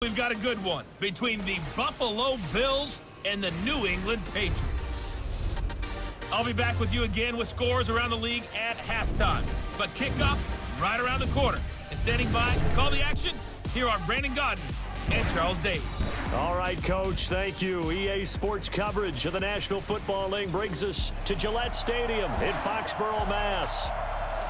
We've got a good one between the Buffalo Bills and the New England Patriots. I'll be back with you again with scores around the league at halftime. But kickoff right around the corner. And standing by to call the action, here are Brandon Gaudin and Charles Davis. All right, Coach, thank you. EA Sports coverage of the National Football League brings us to Gillette Stadium in Foxborough, Mass.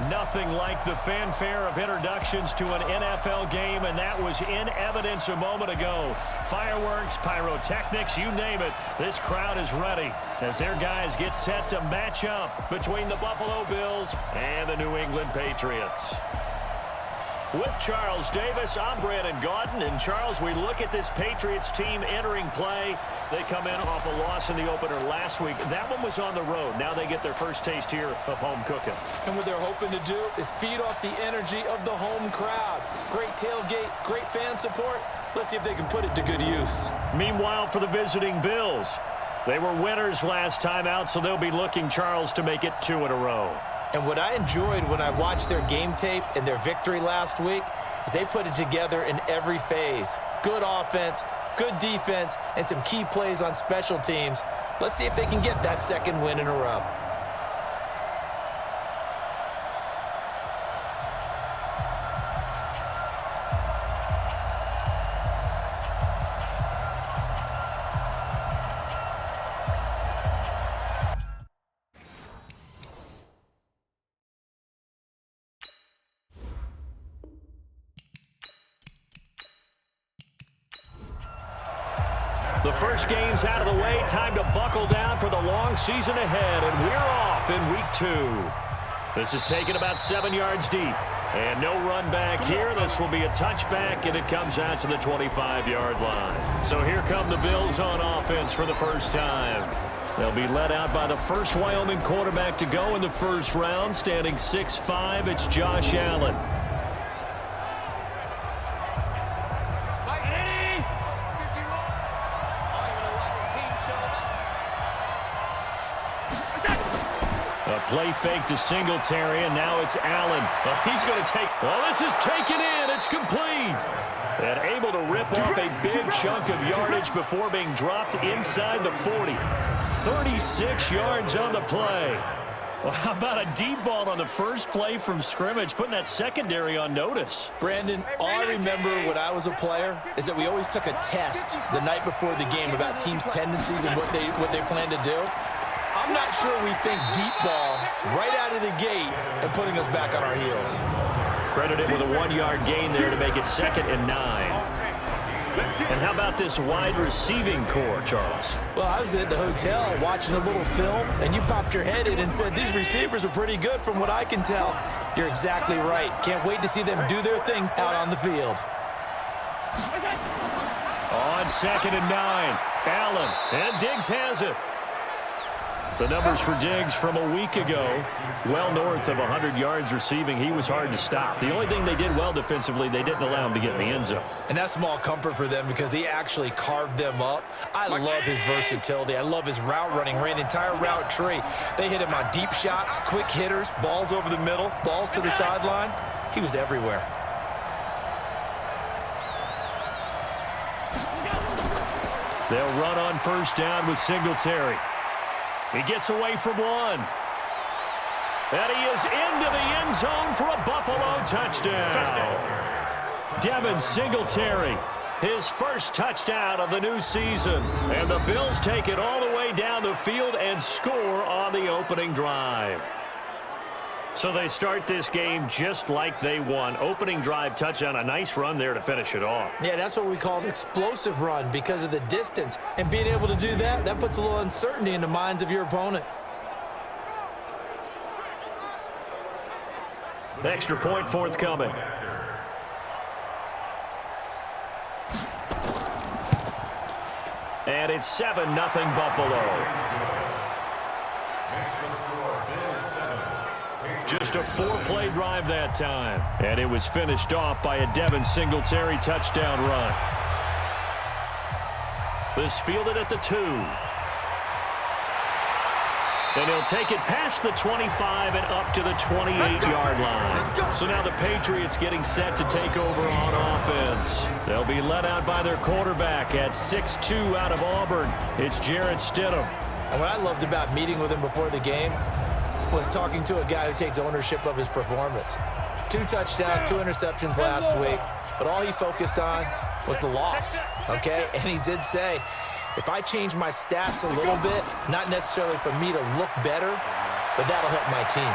Nothing like the fanfare of introductions to an NFL game, and that was in evidence a moment ago. Fireworks, pyrotechnics, you name it. This crowd is ready as their guys get set to match up between the Buffalo Bills and the New England Patriots. With Charles Davis, I'm Brandon Gaudin. And Charles, we look at this Patriots team entering play. They come in off a loss in the opener last week. That one was on the road. Now they get their first taste here of home cooking. And what they're hoping to do is feed off the energy of the home crowd. Great tailgate, great fan support. Let's see if they can put it to good use. Meanwhile, for the visiting Bills, they were winners last time out, so they'll be looking, Charles, to make it 2 in a row. And what I enjoyed when I watched their game tape and their victory last week is they put it together in every phase. Good offense, good defense, and some key plays on special teams. Let's see if they can get that second win in a row. The first game's out of the way. Time to buckle down for the long season ahead, and we're off in week 2. This is taken about 7 yards deep, and no run back here. This will be a touchback, and it comes out to the 25-yard line. So here come the Bills on offense for the first time. They'll be led out by the first Wyoming quarterback to go in the first round, standing 6'5". It's Josh Allen. Play fake to Singletary, and now it's Allen. He's going to take... Oh, this is taken in. It's complete. And able to rip off a big chunk of yardage before being dropped inside the 40. 36 yards on the play. Well, how about a deep ball on the first play from scrimmage, putting that secondary on notice? Brandon, all I remember when I was a player is that we always took a test the night before the game about teams' tendencies and what they plan to do. I'm not sure we think deep ball right out of the gate and putting us back on our heels. Credited with a 1-yard gain there to make it 2nd and 9. And how about this wide receiving core, Charles? Well, I was at the hotel watching a little film, and you popped your head in and said, these receivers are pretty good from what I can tell. You're exactly right. Can't wait to see them do their thing out on the field. On 2nd and 9, Allen, and Diggs has it. The numbers for Diggs from a week ago, well north of 100 yards receiving. He was hard to stop. The only thing they did well defensively, they didn't allow him to get in the end zone. And that's small comfort for them because he actually carved them up. I love his versatility. I love his route running. Ran the entire route tree. They hit him on deep shots, quick hitters, balls over the middle, balls to the sideline. He was everywhere. They'll run on first down with Singletary. He gets away from one. And he is into the end zone for a Buffalo touchdown. Devin Singletary, his first touchdown of the new season. And the Bills take it all the way down the field and score on the opening drive. So they start this game just like they won. Opening drive touchdown, a nice run there to finish it off. Yeah, that's what we call an explosive run because of the distance. And being able to do that, that puts a little uncertainty in the minds of your opponent. Extra point forthcoming. And it's 7-0 Buffalo. Just a 4-play drive that time. And it was finished off by a Devin Singletary touchdown run. This fielded at the 2. And he'll take it past the 25 and up to the 28-yard line. So now the Patriots getting set to take over on offense. They'll be led out by their quarterback at 6'2" out of Auburn. It's Jarrett Stidham. And what I loved about meeting with him before the game was talking to a guy who takes ownership of his performance. 2 touchdowns, 2 interceptions last week, but all he focused on was the loss, okay? And he did say, if I change my stats a little bit, not necessarily for me to look better, but that'll help my team.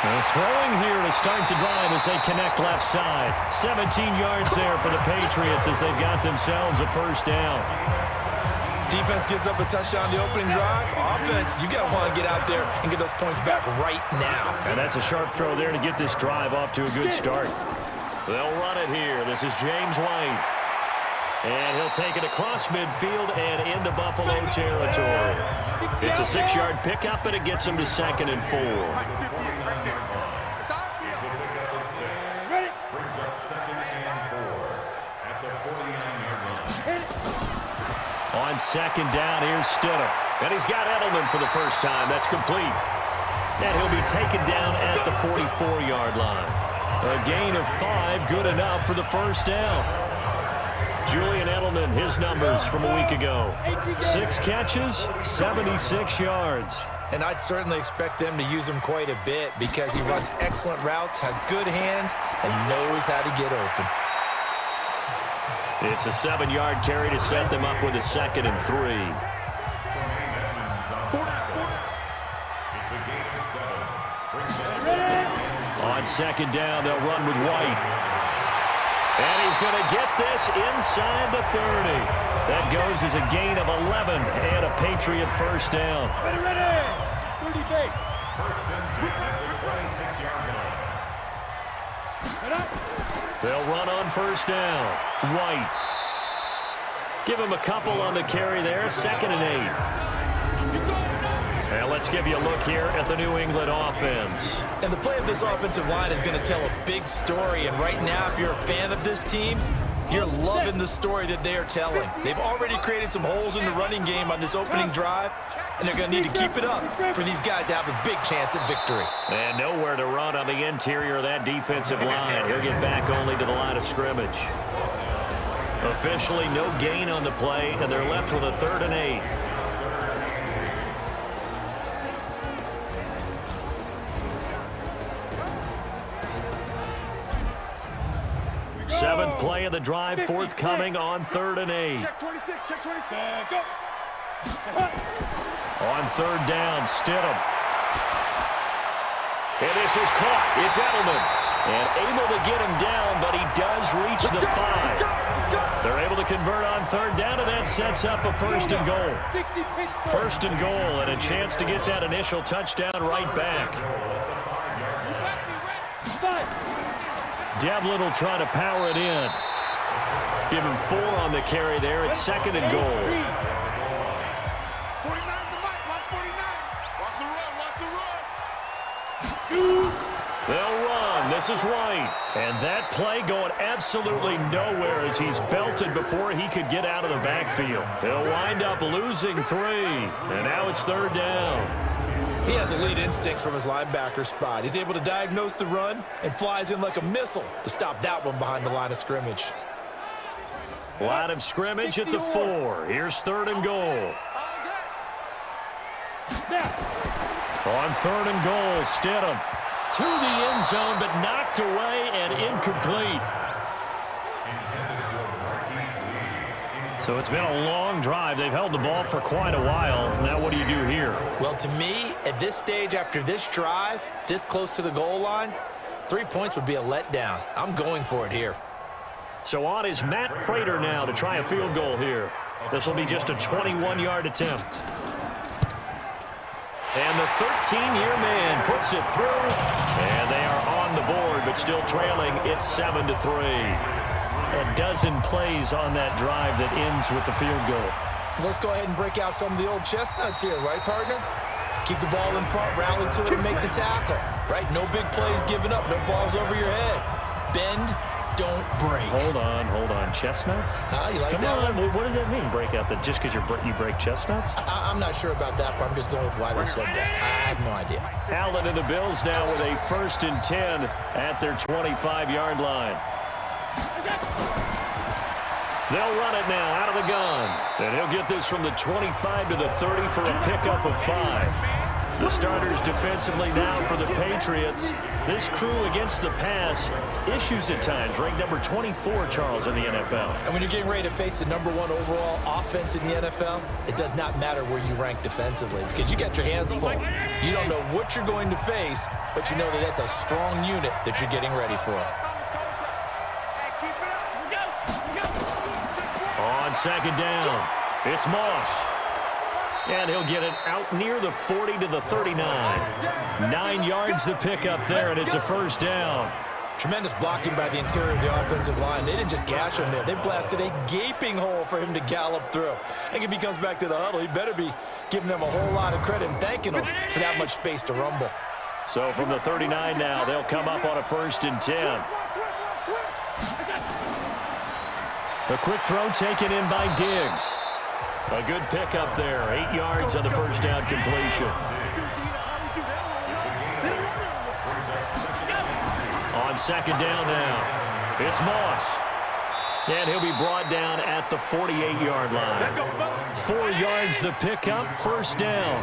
They're throwing here to start the drive as they connect left side. 17 yards there for the Patriots as they've got themselves a first down. Defense gives up a touchdown the opening drive. Offense, you got to want to get out there and get those points back right now. And that's a sharp throw there to get this drive off to a good start. They'll run it here. This is James White. And he'll take it across midfield and into Buffalo territory. It's a 6-yard pickup, and it gets him to 2nd and 4. On 2nd down, here's Stidham. And he's got Edelman for the first time. That's complete. And he'll be taken down at the 44-yard line. A gain of 5, good enough for the first down. Julian Edelman, his numbers from a week ago. 6 catches, 76 yards. And I'd certainly expect them to use him quite a bit because he runs excellent routes, has good hands, and knows how to get open. It's a 7-yard carry to set them up with a 2nd and 3. On 2nd down, they'll run with White. And he's going to get this inside the 30. That goes as a gain of 11 and a Patriot first down. They'll run on first down. White. Give him a couple on the carry there. 2nd and 8. And let's give you a look here at the New England offense. And the play of this offensive line is going to tell a big story. And right now, if you're a fan of this team, you're loving the story that they are telling. They've already created some holes in the running game on this opening drive, and they're going to need to keep it up for these guys to have a big chance at victory. And nowhere to run on the interior of that defensive line. He'll get back only to the line of scrimmage. Officially no gain on the play, and they're left with a 3rd and 8. Seventh play of the drive, forthcoming on 3rd and 8. Check 26, check 26, go. On 3rd down, Stidham. And this is caught. It's Edelman. And able to get him down, but he does reach the 5. They're able to convert on 3rd down, and that sets up a 1st and goal. 1st and goal, and a chance to get that initial touchdown right back. Devlin will try to power it in. Give him 4 on the carry there at 2nd and goal. 49 the mic, watch 49. Watch the run, They'll run. This is White. And that play going absolutely nowhere as he's belted before he could get out of the backfield. They'll wind up losing 3. And now it's 3rd down. He has elite instincts from his linebacker spot. He's able to diagnose the run and flies in like a missile to stop that one behind the line of scrimmage. Line of scrimmage at the 4. Here's 3rd and goal. On 3rd and goal, Stidham to the end zone, but knocked away and incomplete. So it's been a long drive. They've held the ball for quite a while. Now what do you do here? Well, to me, at this stage, after this drive, this close to the goal line, 3 points would be a letdown. I'm going for it here. So on is Matt Prater now to try a field goal here. This will be just a 21-yard attempt. And the 13-year man puts it through. And they are on the board, but still trailing. It's 7-3. A dozen plays on that drive that ends with the field goal. Let's go ahead and break out some of the old chestnuts here, right, partner? Keep the ball in front, rally to it, and make the tackle, right? No big plays given up, no balls over your head. Bend, don't break. Hold on. Chestnuts? You like Come that on. one? What does that mean, break out? Just because you break chestnuts? I'm not sure about that, but I'm just going with why they said that. I have no idea. Allen and the Bills now with a 1st and 10 at their 25-yard line. They'll run it now out of the gun. And he'll get this from the 25 to the 30 for a pickup of 5. The starters defensively now for the Patriots. This crew against the pass issues at times. Ranked number 24, Charles, in the NFL. And when you're getting ready to face the #1 overall offense in the NFL, it does not matter where you rank defensively because you got your hands full. You don't know what you're going to face, but you know that that's a strong unit that you're getting ready for. On 2nd down, it's Moss. And he'll get it out near the 40 to the 39. 9 yards to pick up there, and it's a 1st down. Tremendous blocking by the interior of the offensive line. They didn't just gash him there. They blasted a gaping hole for him to gallop through. I think if he comes back to the huddle, he better be giving them a whole lot of credit and thanking them for that much space to rumble. So from the 39 now, they'll come up on a 1st and 10. A quick throw taken in by Diggs. A good pickup there. 8 yards on the 1st down completion. On 2nd down now, it's Moss. And he'll be brought down at the 48-yard line. 4 yards the pickup, 1st down.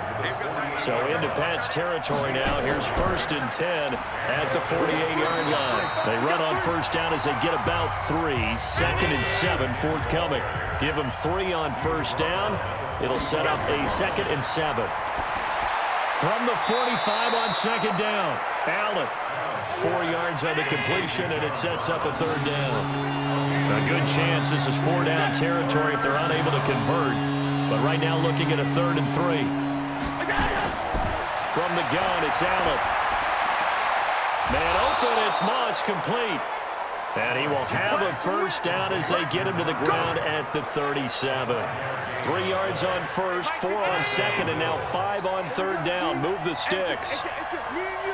So into Pat's territory now. Here's 1st and 10 at the 48-yard line. They run on 1st down as they get about 3. 2nd and 7 forthcoming. Give them 3 on 1st down. It'll set up a 2nd and 7. From the 45 on 2nd down, Allen. 4 yards on the completion, and it sets up a 3rd down. A good chance this is 4 down territory if they're unable to convert. But right now looking at a 3rd and 3. From the gun, it's Allen. Man open, it's Moss, complete. And he will have a 1st down as they get him to the ground at the 37. 3 yards on 1st, 4 on 2nd, and now 5 on 3rd down. Move the sticks.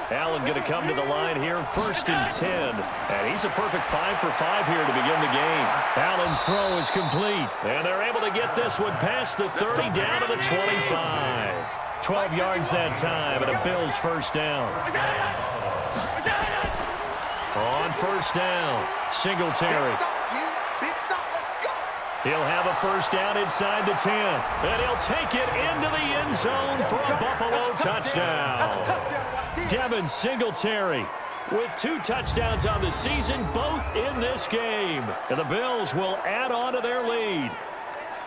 Allen going to come to the line here, 1st and 10. And he's a perfect 5 for 5 here to begin the game. Allen's throw is complete. And they're able to get this one past the 30 down to the 25. 12 yards that time and a Bills 1st down. On 1st down, Singletary. He'll have a 1st down inside the 10. And he'll take it into the end zone for a Buffalo touchdown. Devin Singletary with 2 touchdowns on the season, both in this game. And the Bills will add on to their lead.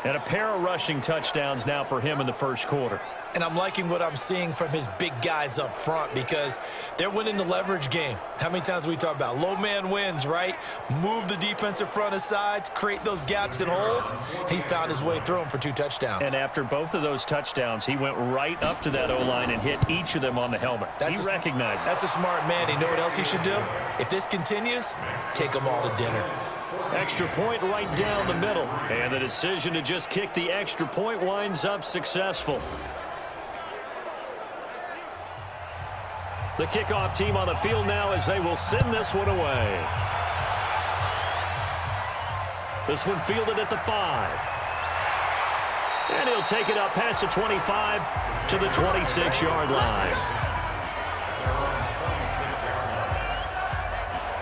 And a pair of rushing touchdowns now for him in the 1st quarter. And I'm liking what I'm seeing from his big guys up front because they're winning the leverage game. How many times we talk about low man wins, right? Move the defensive front aside, create those gaps and holes. He's found his way through them for 2 touchdowns. And after both of those touchdowns, he went right up to that O-line and hit each of them on the helmet. He recognized it. That's a smart man. You know what else he should do? If this continues, take them all to dinner. Extra point right down the middle. And the decision to just kick the extra point winds up successful. The kickoff team on the field now as they will send this one away. This one fielded at the 5. And he'll take it up past the 25 to the 26-yard line.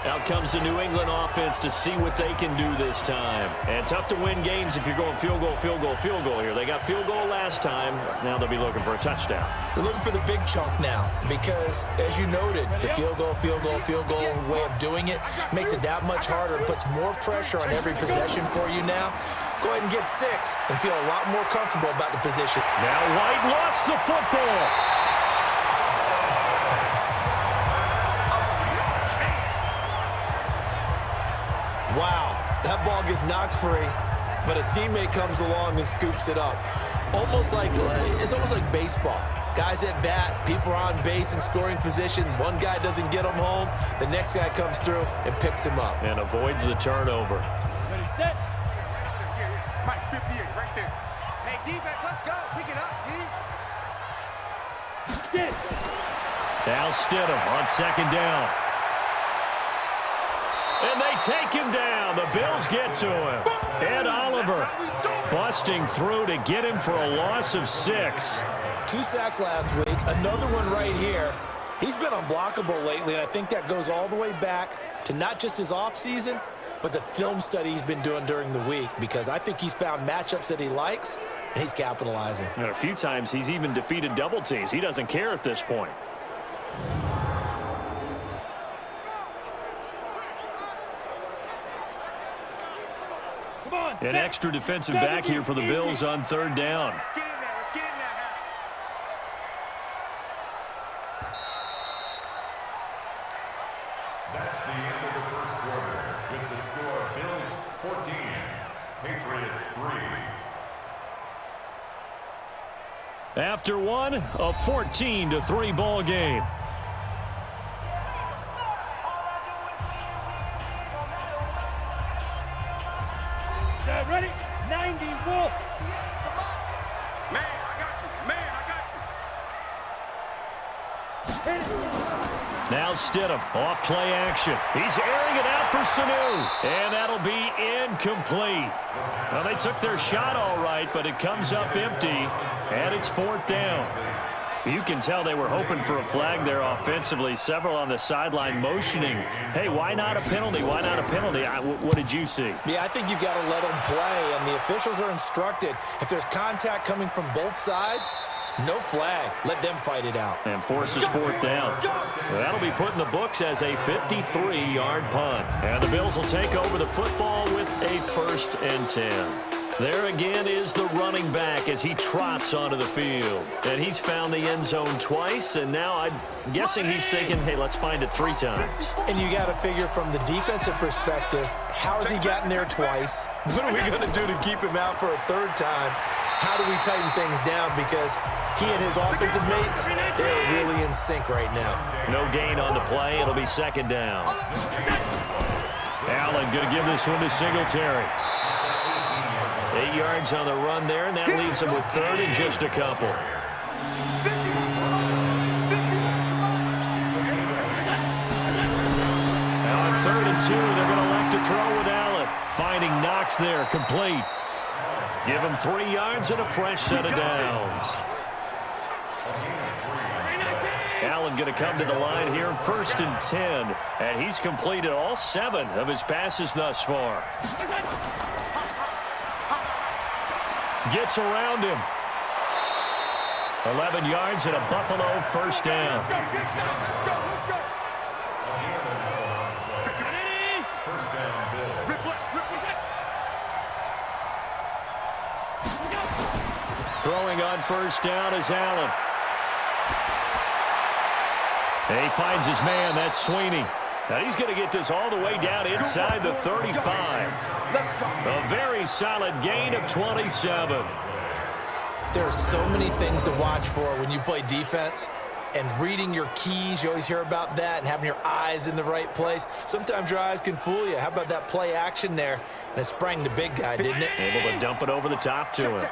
Out comes the New England offense to see what they can do this time. And tough to win games if you're going field goal, field goal, field goal here. They got field goal last time. Now they'll be looking for a touchdown. They're looking for the big chunk now because, as you noted, the field goal way of doing it makes it that much harder and puts more pressure on every possession for you now. Go ahead and get 6 and feel a lot more comfortable about the position. Now White lost the football. Wow, that ball gets knocked free, but a teammate comes along and scoops it up. It's almost like baseball. Guys at bat, people are on base in scoring position. One guy doesn't get him home. The next guy comes through and picks him up. And avoids the turnover. Ready, set. Mike, 58, right there. Hey, defense, let's go. Pick it up, D. Now Stidham on 2nd down. And they take him down. The Bills get to him. Ed Oliver busting through to get him for a loss of 6. 2 sacks last week, another one right here. He's been unblockable lately, and I think that goes all the way back to not just his offseason, but the film study he's been doing during the week, because I think he's found matchups that he likes, and he's capitalizing. And a few times he's even defeated double teams. He doesn't care at this point. An extra defensive back here for the Bills on 3rd down. That's the end of the first quarter with the score Bills 14, Patriots 3. After one, a 14-3 ball game. Ready? 90 Wolf. Man, I got you. Man, I got you. Now Stidham off play action. He's airing it out for Sanu. And that'll be incomplete. Well, they took their shot all right, but it comes up empty. And it's 4th down. You can tell they were hoping for a flag there offensively. Several on the sideline motioning. Hey, why not a penalty? Why not a penalty? What did you see? Yeah, I think you've got to let them play, and the officials are instructed. If there's contact coming from both sides, no flag. Let them fight it out. And forces 4th down. Well, that'll be put in the books as a 53-yard punt. And the Bills will take over the football with a 1st and 10. There again is the running back as he trots onto the field. And he's found the end zone twice, and now I'm guessing he's thinking, hey, let's find it 3 times. And you got to figure from the defensive perspective, how has he gotten there twice? What are we going to do to keep him out for a 3rd time? How do we tighten things down? Because he and his offensive mates, they're really in sync right now. No gain on the play. It'll be 2nd down. Allen going to give this one to Singletary. 8 yards on the run there, and that leaves him with 3rd and just a couple. Now on 3rd and 2, they're going to elect to throw with Allen. Finding Knox there, complete. Give him 3 yards and a fresh set of downs. Allen going to come to the line here, 1st and 10, and he's completed all 7 of his passes thus far. Gets around him. 11 yards and a Buffalo 1st down. Throwing on 1st down is Allen. And he finds his man. That's Sweeney. Now he's going to get this all the way down inside the 35. A very solid gain of 27. There are so many things to watch for when you play defense. And reading your keys, you always hear about that, and having your eyes in the right place. Sometimes your eyes can fool you. How about that play action there? And it sprang the big guy, didn't it? Able to dump it over the top to him.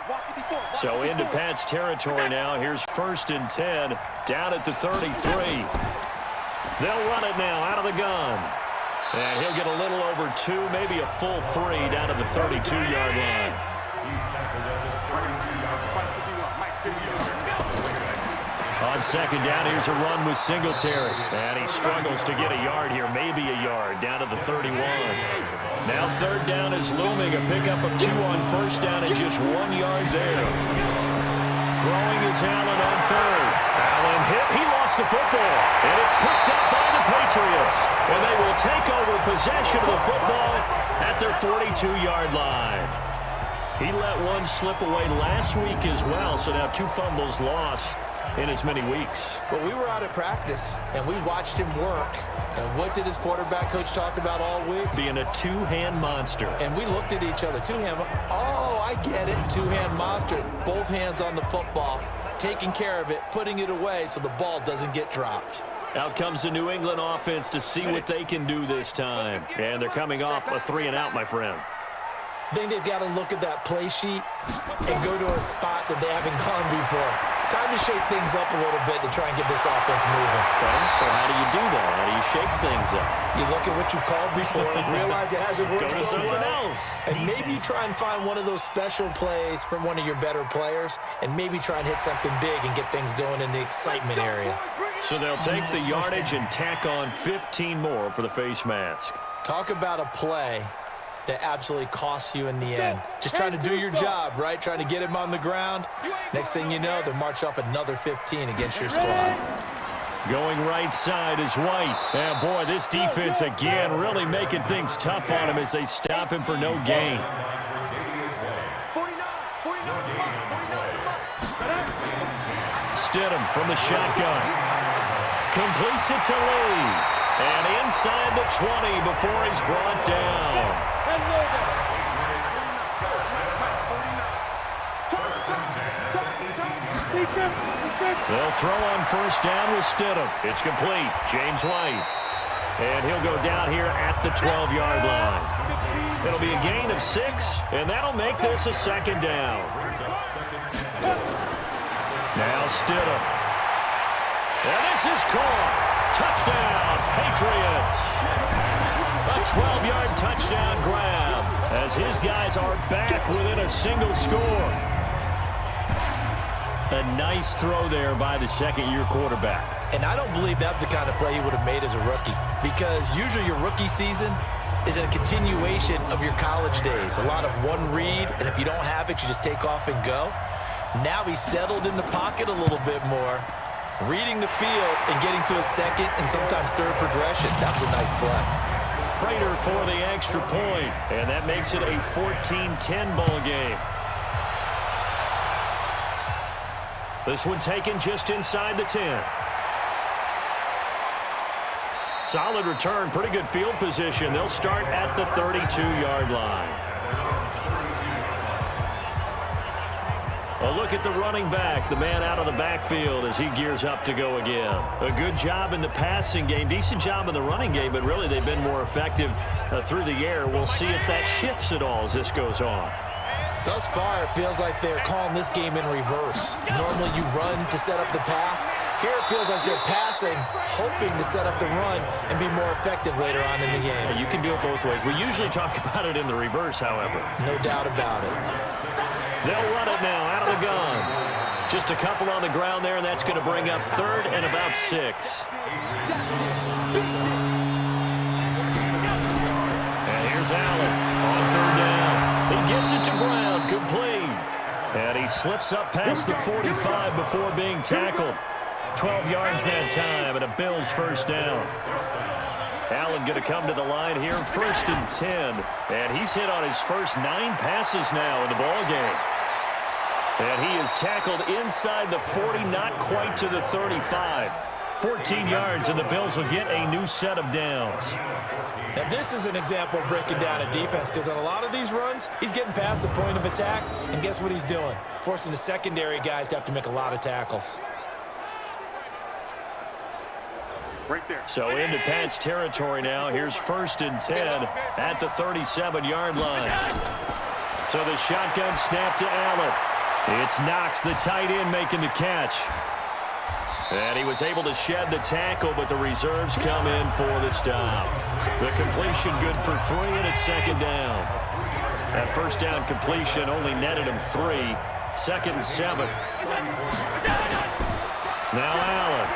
So into Pat's territory now. Here's 1st and 10 down at the 33. They'll run it now out of the gun. And he'll get a little over 2, maybe a full 3 down to the 32-yard line. On 2nd down, here's a run with Singletary. And he struggles to get a yard here, maybe a yard, down to the 31. Now 3rd down is looming, a pickup of 2 on 1st down and just 1 yard there. Throwing is Allen on 3rd. Allen hit, he lost the football, and it's picked up by the Patriots. And they will take over possession of the football at their 42-yard line. He let one slip away last week as well, so now 2 fumbles lost in as many weeks. Well, we were out at practice, and we watched him work. And what did his quarterback coach talk about all week? Being a 2-hand monster. And we looked at each other. 2-hand. Oh, I get it. 2-hand monster. Both hands on the football, taking care of it, putting it away so the ball doesn't get dropped. Out comes the New England offense to see what they can do this time. And they're coming off a 3-and-out, my friend. I think they've got to look at that play sheet and go to a spot that they haven't gone before. Time to shake things up a little bit to try and get this offense moving. Okay, so how do you do that? How do you shake things up? You look at what you called before and realize it hasn't worked Go to so someone well. else. And maybe you try and find one of those special plays from one of your better players and maybe try and hit something big and get things going in the excitement area. So they'll take the yardage and tack on 15 more for the face mask. Talk about a play that absolutely costs you in the end. Just trying to do your job, right? Trying to get him on the ground. Next thing you know, they'll march off another 15 against your squad. Going right side is White. And boy, this defense again really making things tough on him as they stop him for no gain. Stidham from the shotgun. Completes it to Lee. And inside the 20 before he's brought down. They'll throw on first down with Stidham. It's complete. James White. And he'll go down here at the 12-yard line. It'll be a gain of 6, and that'll make this a second down. Now Stidham. And this is caught. Touchdown, Patriots. A 12-yard touchdown grab as his guys are back within a single score. A nice throw there by the second-year quarterback. And I don't believe that's the kind of play he would have made as a rookie, because usually your rookie season is a continuation of your college days. A lot of one read, and if you don't have it, you just take off and go. Now he's settled in the pocket a little bit more, reading the field and getting to a second and sometimes third progression. That was a nice play. Prater for the extra point, and that makes it a 14-10 ball game. This one taken just inside the 10. Solid return, pretty good field position. They'll start at the 32-yard line. A look at the running back, the man out of the backfield as he gears up to go again. A good job in the passing game, decent job in the running game, but really they've been more effective through the air. We'll see if that shifts at all as this goes on. Thus far, it feels like they're calling this game in reverse. Normally you run to set up the pass. Here it feels like they're passing, hoping to set up the run and be more effective later on in the game. You can do it both ways. We usually talk about it in the reverse, however. No doubt about it. They'll run it now out of the gun. Just a couple on the ground there, and that's going to bring up third and about 6. And here's Allen on third down. He gets it to Brown, complete. And he slips up past the 45 before being tackled. 12 yards that time, and a Bills first down. Allen going to come to the line here, 1st and 10. And he's hit on his first 9 passes now in the ball game. And he is tackled inside the 40, not quite to the 35. 14 yards, and the Bills will get a new set of downs. Now, this is an example of breaking down a defense, because on a lot of these runs, he's getting past the point of attack, and guess what he's doing? Forcing the secondary guys to have to make a lot of tackles. Right there. So into Pat's territory now. Here's 1st and 10 at the 37-yard line. So the shotgun snap to Allen. It's Knox, the tight end, making the catch. And he was able to shed the tackle, but the reserves come in for the stop. The completion good for 3, and it's second down. That first down completion only netted him 3. 2nd and 7. Now Allen.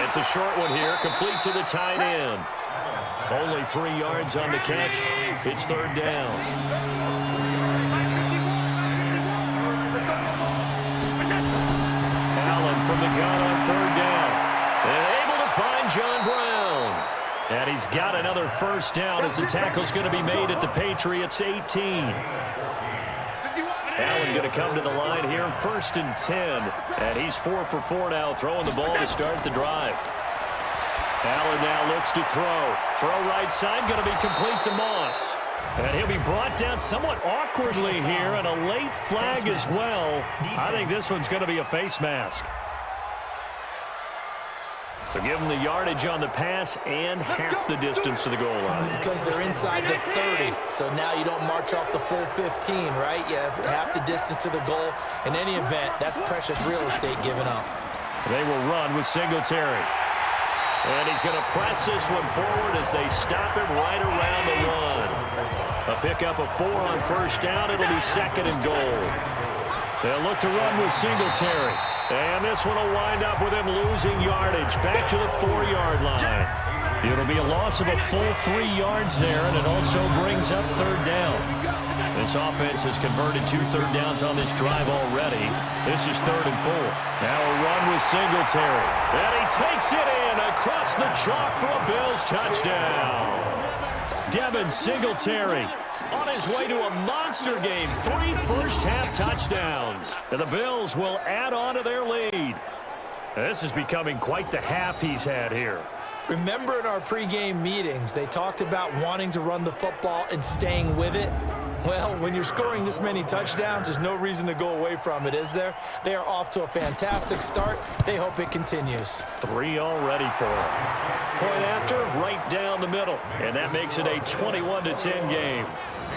It's a short one here, complete to the tight end. Only 3 yards on the catch. It's third down. From the gun on third down. And able to find John Brown. And he's got another first down as the tackle's going to be made at the Patriots 18. Allen going to come to the line here, 1st and 10. And he's 4 for 4 now, throwing the ball to start the drive. Allen now looks to throw. Throw right side, going to be complete to Moss. And he'll be brought down somewhat awkwardly here, and a late flag as well. I think this one's going to be a face mask. So give them the yardage on the pass and half the distance to the goal line. Because they're inside the 30, so now you don't march off the full 15, right? You have half the distance to the goal. In any event, that's precious real estate given up. They will run with Singletary. And he's going to press this one forward as they stop him right around the run. A pickup of 4 on first down. It'll be second and goal. They'll look to run with Singletary. And this one will wind up with him losing yardage back to the 4-yard line. It'll be a loss of a full 3 yards there, and it also brings up third down. This offense has converted 2 third downs on this drive already. This is 3rd and 4. Now a run with Singletary. And he takes it in across the chalk for a Bills touchdown. Devin Singletary on his way to a monster game. 3 first-half touchdowns. And the Bills will add on to their lead. This is becoming quite the half he's had here. Remember in our pregame meetings, they talked about wanting to run the football and staying with it? Well, when you're scoring this many touchdowns, there's no reason to go away from it, is there? They are off to a fantastic start. They hope it continues. 3 already for them. Point after, right down the middle. And that makes it a 21-10 game.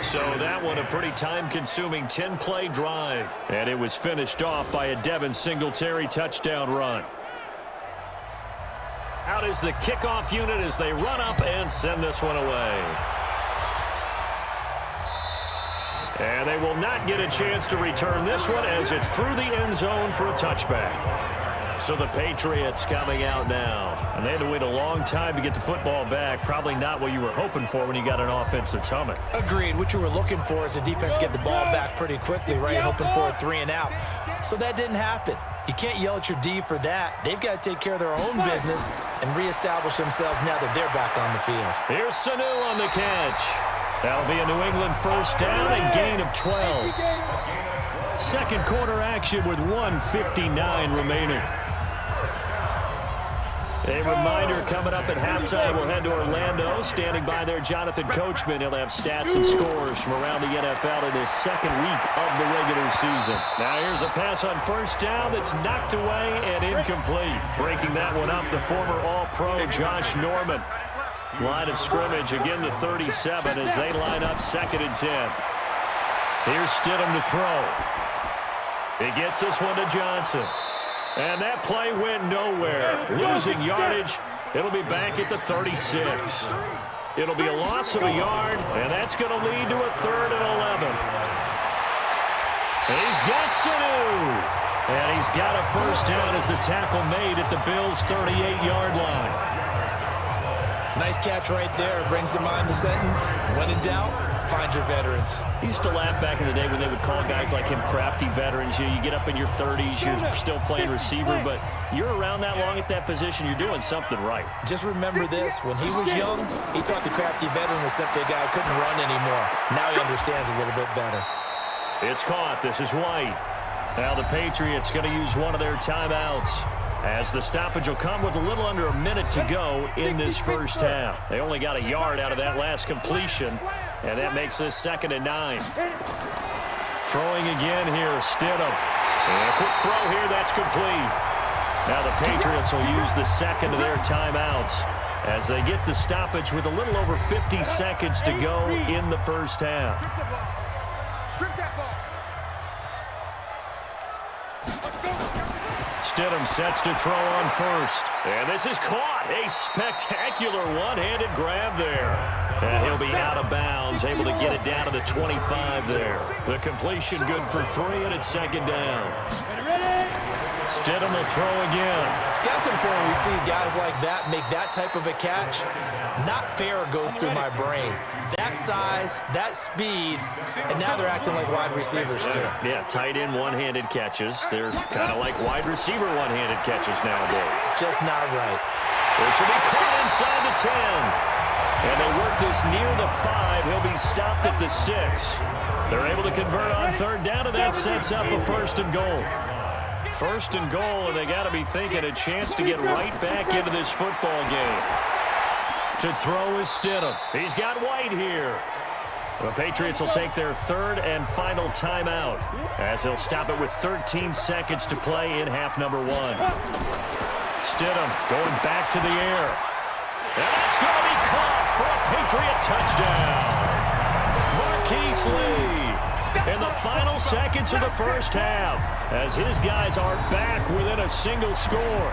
So that one a pretty time-consuming 10-play drive. And it was finished off by a Devin Singletary touchdown run. Out is the kickoff unit as they run up and send this one away. And they will not get a chance to return this one as it's through the end zone for a touchback. So the Patriots coming out now. And they had to wait a long time to get the football back. Probably not what you were hoping for when you got an offense that's humming. Agreed. What you were looking for is the defense get the ball back pretty quickly, right? Hoping for a 3 and out. So that didn't happen. You can't yell at your D for that. They've got to take care of their own business and reestablish themselves now that they're back on the field. Here's Sanu on the catch. That'll be a New England first down and gain of 12. Second quarter action with 1:59 remaining. A reminder coming up at halftime, we'll head to Orlando. Standing by there, Jonathan Coachman. He'll have stats and scores from around the NFL in his second week of the regular season. Now here's a pass on first down that's knocked away and incomplete. Breaking that one up, the former All-Pro Josh Norman. Line of scrimmage, again the 37 as they line up 2nd and 10. Here's Stidham to throw. He gets this one to Johnson. And that play went nowhere. Losing yardage. It'll be back at the 36. It'll be a loss of a yard, and that's going to lead to a 3rd and 11. He's got Sanu. And he's got a first down as the tackle made at the Bills' 38-yard line. Nice catch right there. Brings to mind the sentence, when in doubt, find your veterans. I used to laugh back in the day when they would call guys like him crafty veterans. You get up in your 30s, you're still playing receiver, but you're around that long at that position, you're doing something right. Just remember this. When he was young, he thought the crafty veteran was simply a guy who couldn't run anymore. Now he understands a little bit better. It's caught. This is White. Now the Patriots going to use one of their timeouts, as the stoppage will come with a little under a minute to go in this first half. They only got a yard out of that last completion, and that makes this 2nd and 9. Throwing again here, Stidham. And a quick throw here, that's complete. Now the Patriots will use the second of their timeouts as they get the stoppage with a little over 50 seconds to go in the first half. Strip that ball. Stidham sets to throw on first. And this is caught. A spectacular one-handed grab there. And he'll be out of bounds, able to get it down to the 25 there. The completion good for 3, and it's 2nd down. Stidham will throw again. It's important when we see guys like that make that type of a catch. Not fair goes through my brain. That size, that speed, and now they're acting like wide receivers too. Yeah, tight end one-handed catches. They're kind of like wide receiver one-handed catches nowadays. Just not right. This will be caught inside the 10. And they work this near the 5. He'll be stopped at the 6. They're able to convert on 3rd down, and that sets up a 1st and goal. 1st and goal, and they got to be thinking a chance to get right back into this football game. To throw is Stidham. He's got White here. The Patriots will take their 3rd and final timeout as they'll stop it with 13 seconds to play in half number 1. Stidham going back to the air. And that's going to be caught for a Patriot touchdown. Marquise Lee in the final seconds of the first half as his guys are back within a single score.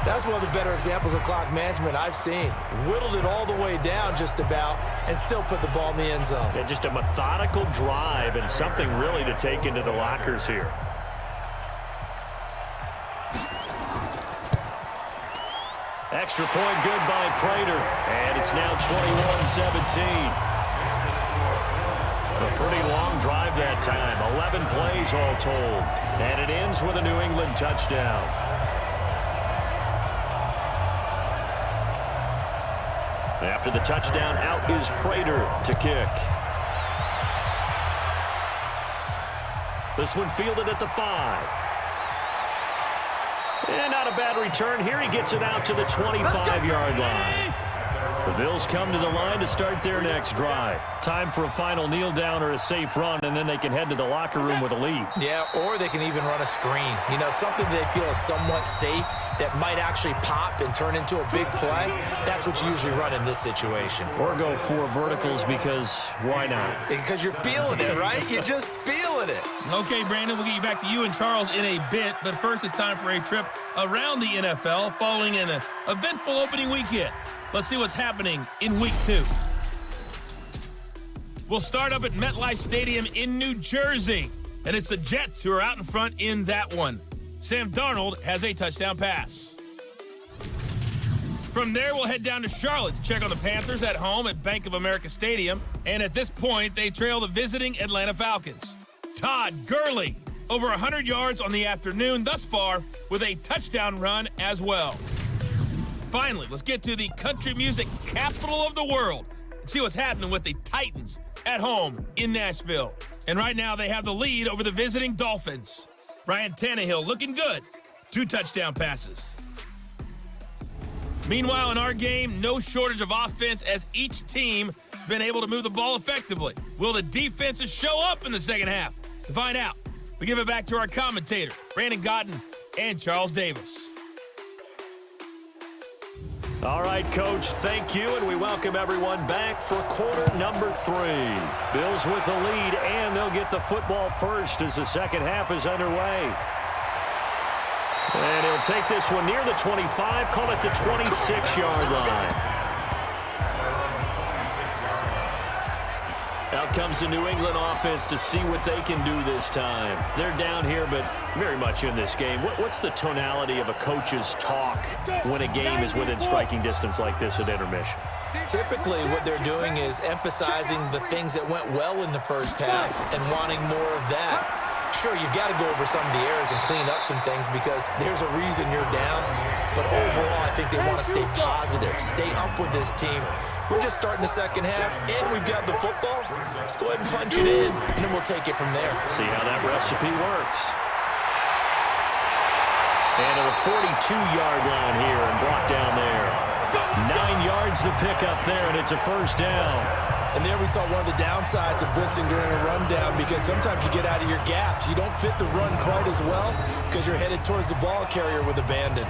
That's one of the better examples of clock management I've seen. Whittled it all the way down just about and still put the ball in the end zone. Yeah, just a methodical drive and something really to take into the lockers here. Extra point good by Prater, and it's now 21-17. A pretty long drive that time, 11 plays all told, and it ends with a New England touchdown. After the touchdown, out is Prater to kick. This one fielded at the 5. And not a bad return. Here he gets it out to the 25-yard line. The Bills come to the line to start their next drive. Time for a final kneel down or a safe run, and then they can head to the locker room with a lead. Yeah, or they can even run a screen. You know, something they feel is somewhat safe that might actually pop and turn into a big play. That's what you usually run in this situation. Or go 4 verticals because why not? Because you're feeling it, right? You're just feeling it. Okay, Brandon, we'll get you back to you and Charles in a bit, but first it's time for a trip around the NFL following an eventful opening weekend. Let's see what's happening in Week 2. We'll start up at MetLife Stadium in New Jersey, and it's the Jets who are out in front in that one. Sam Darnold has a touchdown pass. From there, we'll head down to Charlotte to check on the Panthers at home at Bank of America Stadium, and at this point, they trail the visiting Atlanta Falcons. Todd Gurley, over 100 yards on the afternoon thus far with a touchdown run as well. Finally, let's get to the country music capital of the world and see what's happening with the Titans at home in Nashville. And right now, they have the lead over the visiting Dolphins. Ryan Tannehill looking good. 2 touchdown passes. Meanwhile, in our game, no shortage of offense as each team has been able to move the ball effectively. Will the defenses show up in the second half? To find out, we give it back to our commentators, Brandon Gotten and Charles Davis. All right, Coach, thank you, and we welcome everyone back for quarter number 3. Bills with the lead, and they'll get the football first as the second half is underway. And he'll take this one near the 25, call it the 26-yard line. Out comes the New England offense to see what they can do this time. They're down here, but very much in this game. What's the tonality of a coach's talk when a game is within striking distance like this at intermission? Typically, what they're doing is emphasizing the things that went well in the first half and wanting more of that. Sure, you've got to go over some of the errors and clean up some things because there's a reason you're down. But overall, I think they want to stay positive, stay up with this team. We're just starting the second half, and we've got the football. Let's go ahead and punch it in, and then we'll take it from there. See how that recipe works. And to the 42-yard line here and brought down there. 9 yards to pick up there, and it's a first down. And there we saw one of the downsides of blitzing during a rundown because sometimes you get out of your gaps. You don't fit the run quite as well because you're headed towards the ball carrier with abandon.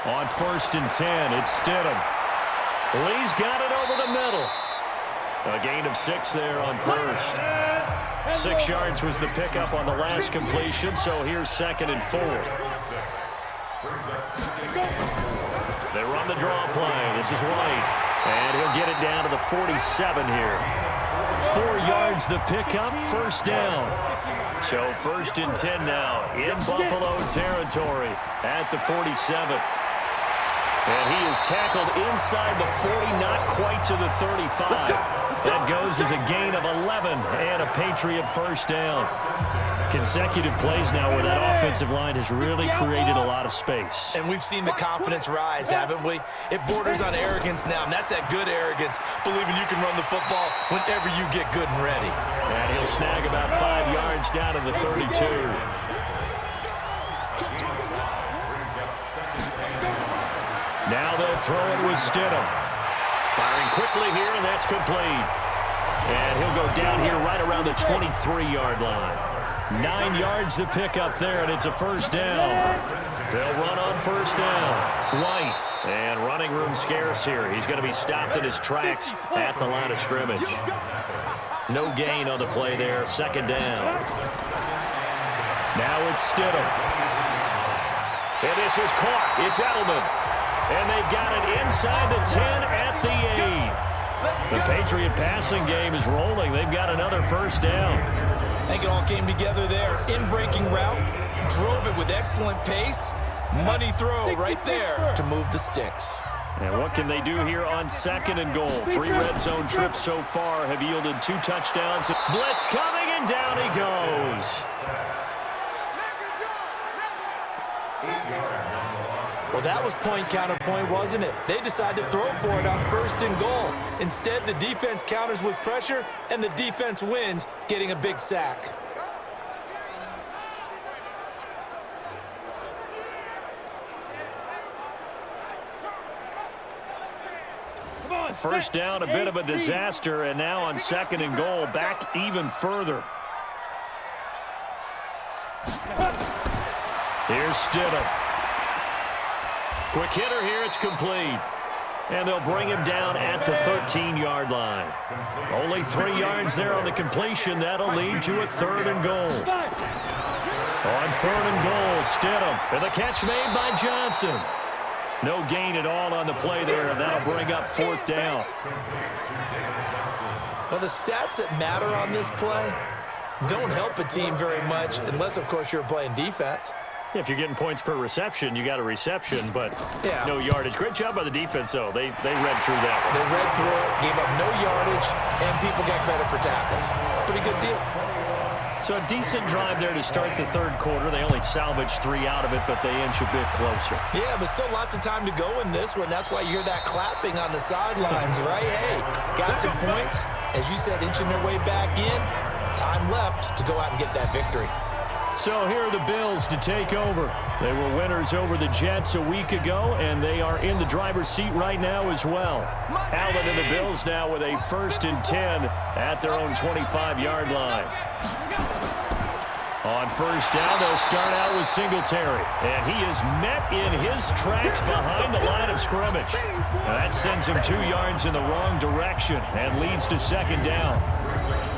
On 1st and 10, it's Stidham. Lee's got it over the middle. A gain of 6 there on first. 6 yards was the pickup on the last completion, so here's 2nd and 4. They run the draw play. This is White. And he'll get it down to the 47 here. 4 yards the pickup, first down. So 1st and 10 now in Buffalo territory at the 47. And he is tackled inside the 40, not quite to the 35. That goes as a gain of 11 and a Patriot first down. Consecutive plays now where that offensive line has really created a lot of space. And we've seen the confidence rise, haven't we? It borders on arrogance now, and that's that good arrogance, believing you can run the football whenever you get good and ready. And he'll snag about 5 yards down to the 32. Now they'll throw it with Stidham. Firing quickly here, and that's complete. And he'll go down here right around the 23-yard line. 9 yards to pick up there, and it's a first down. They'll run on first down. White, and running room scarce here. He's going to be stopped in his tracks at the line of scrimmage. No gain on the play there. Second down. Now it's Stidham. And this is caught. It's Edelman. And they've got it inside the 10 at the 8. The Patriot passing game is rolling. They've got another first down. I think it all came together there. In-breaking route, drove it with excellent pace. Money throw right there to move the sticks. And what can they do here on second and goal? 3 red zone trips so far have yielded 2 touchdowns. Blitz coming, and down he goes. Well, that was point counterpoint, wasn't it? They decided to throw for it on first and goal. Instead, the defense counters with pressure, and the defense wins, getting a big sack. First down, a bit of a disaster, and now on second and goal, back even further. Here's Stidham. Quick hitter here, it's complete. And they'll bring him down at the 13-yard line. Only 3 yards there on the completion. That'll lead to a third and goal. On third and goal, Stidham. And the catch made by Johnson. No gain at all on the play there, and that'll bring up fourth down. Well, the stats that matter on this play don't help a team very much, unless, of course, you're playing defense. If you're getting points per reception, you got a reception, but no yardage. Great job by the defense, though. They read through that one. They read through it, gave up no yardage, and people got credit for tackles. Pretty good deal. So a decent drive there to start the third quarter. They only salvaged 3 out of it, but they inch a bit closer. Yeah, but still lots of time to go in this one. That's why you hear that clapping on the sidelines, right? Hey, got some points. As you said, inching their way back in. Time left to go out and get that victory. So here are the Bills to take over. They were winners over the Jets a week ago, and they are in the driver's seat right now as well. Allen and the Bills now with a 1st and 10 at their own 25-yard line. On first down, they'll start out with Singletary. And he is met in his tracks behind the line of scrimmage. Now that sends him 2 yards in the wrong direction and leads to second down.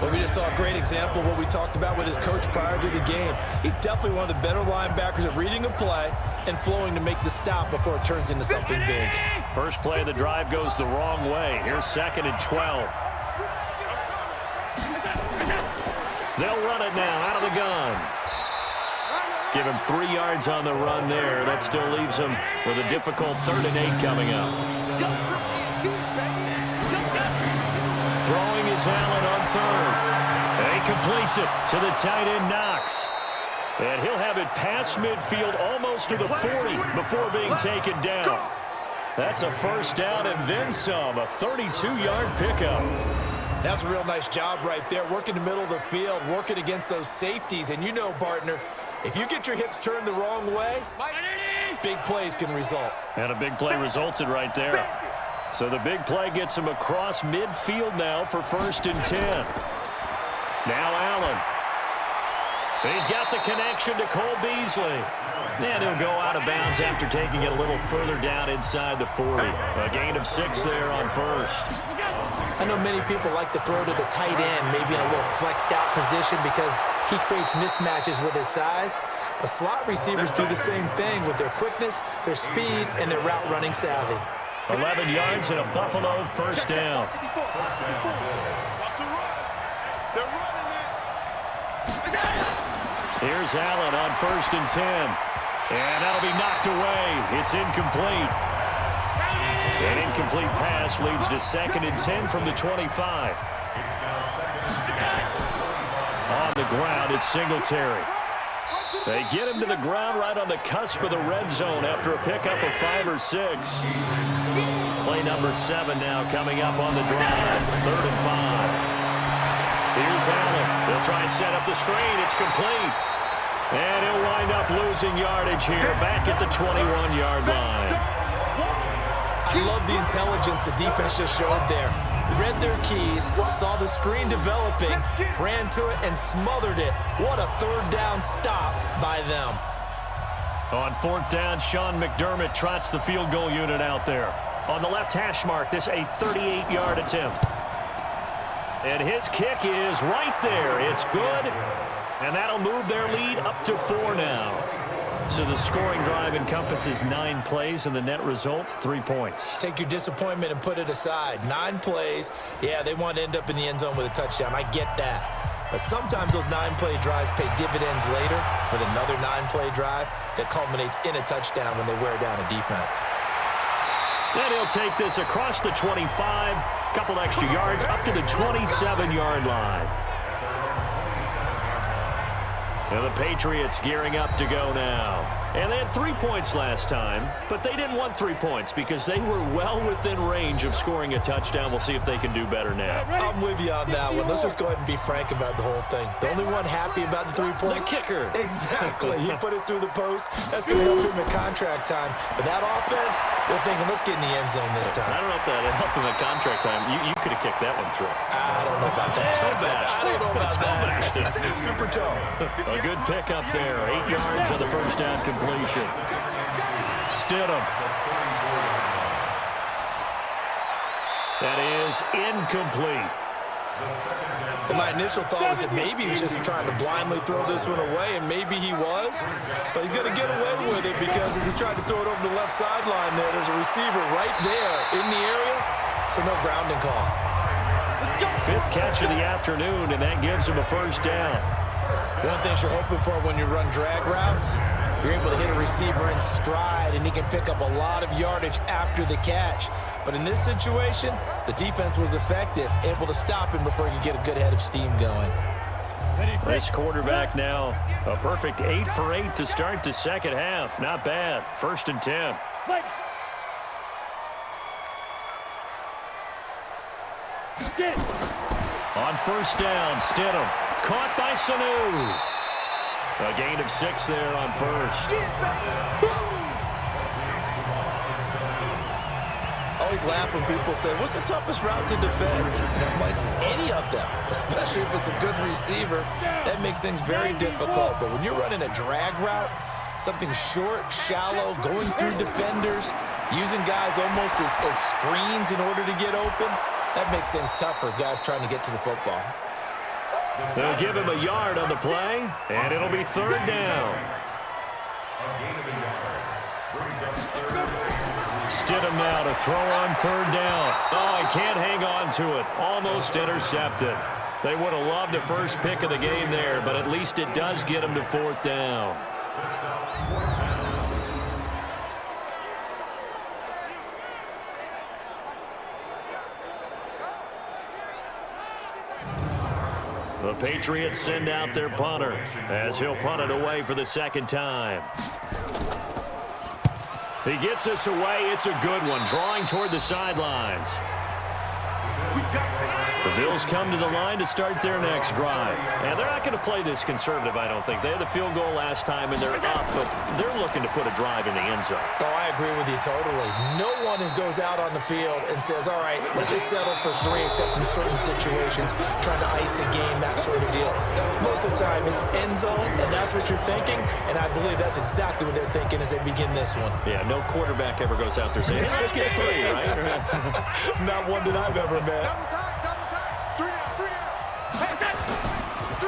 Well, we just saw a great example of what we talked about with his coach prior to the game. He's definitely one of the better linebackers at reading a play and flowing to make the stop before it turns into something big. First play of the drive goes the wrong way. Here's 2nd and 12. They'll run it now out of the gun. Give him 3 yards on the run there. That still leaves him with a difficult 3rd and 8 coming up. Throwing is Allen on third. And he completes it to the tight end Knox. And he'll have it past midfield almost to the 40 before being taken down. That's a first down and then some. A 32-yard pickup. That's a real nice job right there. Working the middle of the field, working against those safeties. And you know, partner, if you get your hips turned the wrong way, big plays can result. And a big play resulted right there. So the big play gets him across midfield now for 1st and 10. Now Allen. He's got the connection to Cole Beasley. And he'll go out of bounds after taking it a little further down inside the 40. A gain of 6 there on first. I know many people like to throw to the tight end, maybe in a little flexed out position because he creates mismatches with his size. But slot receivers do the same thing with their quickness, their speed, and their route running savvy. 11 yards and a Buffalo first down. Here's Allen on 1st and 10. And that'll be knocked away. It's incomplete. An incomplete pass leads to 2nd and 10 from the 25. On the ground. It's Singletary. They get him to the ground right on the cusp of the red zone after a pickup of 5 or 6. Play number 7 now coming up on the drive. 3rd and 5. Here's Allen. They'll try and set up the screen. It's complete. And he'll wind up losing yardage here back at the 21-yard line. I love the intelligence the defense just showed there. Read their keys, saw the screen developing, ran to it, and smothered it. What a 3rd down stop by them. On 4th down, Sean McDermott trots the field goal unit out there. On the left hash mark, this a 38-yard attempt. And his kick is right there. It's good. And that'll move their lead up to 4 now. So the scoring drive encompasses 9 plays, and the net result, 3 points. Take your disappointment and put it aside. 9 plays. Yeah, they want to end up in the end zone with a touchdown. I get that. But sometimes those 9-play drives pay dividends later with another 9-play drive that culminates in a touchdown when they wear down a defense. Then he'll take this across the 25, couple extra yards, up to the 27-yard line. Now the Patriots gearing up to go now. And they had 3 points last time, but they didn't want 3 points because they were well within range of scoring a touchdown. We'll see if they can do better now. I'm with you on that one. Let's just go ahead and be frank about the whole thing. The only one happy about the 3-point? The kicker. Exactly. He put it through the post. That's going to help him at contract time. But that offense, they're thinking, let's get in the end zone this time. I don't know if that helped him at contract time. You could have kicked that one through. I don't know about that. Toe bash. I don't know about that. Super toe. A good pickup there. 8 yards on the first down completion. Stidham. That is incomplete. Well, my initial thought was that maybe he was just trying to blindly throw this one away, and maybe he was. But he's going to get away with it because as he tried to throw it over the left sideline there, there's a receiver right there in the area, so no grounding call. 5th catch of the afternoon, and that gives him a first down. One of the things you're hoping for when you run drag routes, you're able to hit a receiver in stride, and he can pick up a lot of yardage after the catch. But in this situation, the defense was effective, able to stop him before he could get a good head of steam going. This quarterback now, a perfect 8 for 8 to start the second half. Not bad. 1st and 10. On 1st down, Stidham. Caught by Sanu. A gain of 6 there on 1st. I always laugh when people say, what's the toughest route to defend? And I'm like, any of them, especially if it's a good receiver. That makes things very difficult. But when you're running a drag route, something short, shallow, going through defenders, using guys almost as screens in order to get open, that makes things tougher, guys trying to get to the football. They'll give him a yard on the play, and it'll be 3rd down. Stidham now to throw on 3rd down. Oh, he can't hang on to it. Almost intercepted. They would have loved the first pick of the game there, but at least it does get him to 4th down. The Patriots send out their punter as he'll punt it away for the 2nd time. He gets us away. It's a good one, drawing toward the sidelines. The Bills come to the line to start their next drive. And they're not going to play this conservative, I don't think. They had the field goal last time, and they're up, but they're looking to put a drive in the end zone. Oh, I agree with you totally. No one goes out on the field and says, all right, let's just settle for 3, except in certain situations, trying to ice a game, that sort of deal. Most of the time, it's end zone, and that's what you're thinking, and I believe that's exactly what they're thinking as they begin this one. Yeah, no quarterback ever goes out there saying, hey, let's get 3, right? Not one that I've ever met.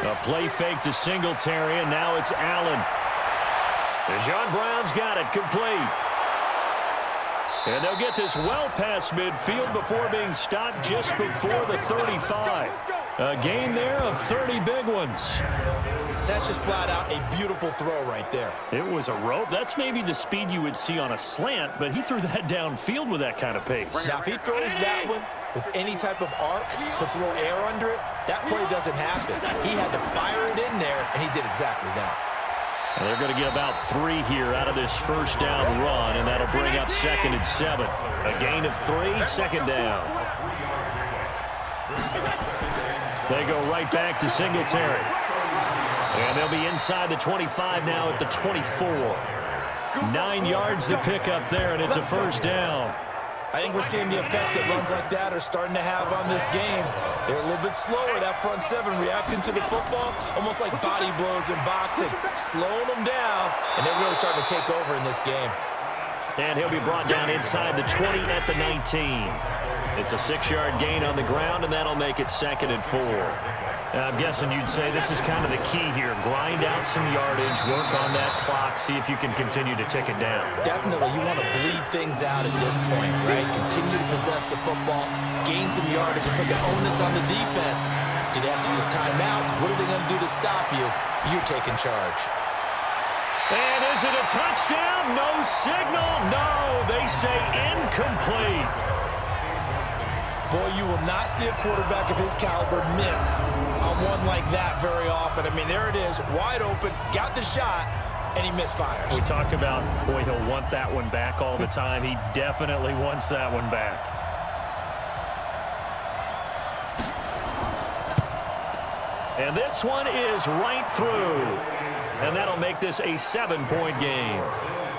A play fake to Singletary, and now it's Allen. And John Brown's got it complete. And they'll get this well past midfield before being stopped just before the 35. A gain there of 30 big ones. That's just flat out a beautiful throw right there. It was a rope. That's maybe the speed you would see on a slant, but he threw that downfield with that kind of pace. Now, if he throws that one with any type of arc, puts a little air under it, that play doesn't happen. He had to fire it in there, and he did exactly that. And they're going to get about 3 here out of this first down run, and that'll bring up 2nd and 7. A gain of 3, 2nd down. They go right back to Singletary. And they'll be inside the 25 now at the 24. 9 yards to pick up there, and it's a first down. I think we're seeing the effect that runs like that are starting to have on this game. They're a little bit slower, that front 7, reacting to the football, almost like body blows in boxing, slowing them down, and they're really starting to take over in this game. And he'll be brought down inside the 20 at the 19. It's a 6-yard gain on the ground, and that'll make it 2nd and 4. I'm guessing you'd say this is kind of the key here. Grind out some yardage, work on that clock, see if you can continue to tick it down. Definitely. You want to bleed things out at this point, right? Continue to possess the football, gain some yardage, and put the onus on the defense. Do they have to use timeouts? What are they going to do to stop you? You're taking charge. And is it a touchdown? No signal. No, they say incomplete. Boy, you will not see a quarterback of his caliber miss on one like that very often. I mean, there it is, wide open, got the shot, and he misfires. We talk about, boy, he'll want that one back all the time. He definitely wants that one back. And this one is right through. And that'll make this a 7-point game.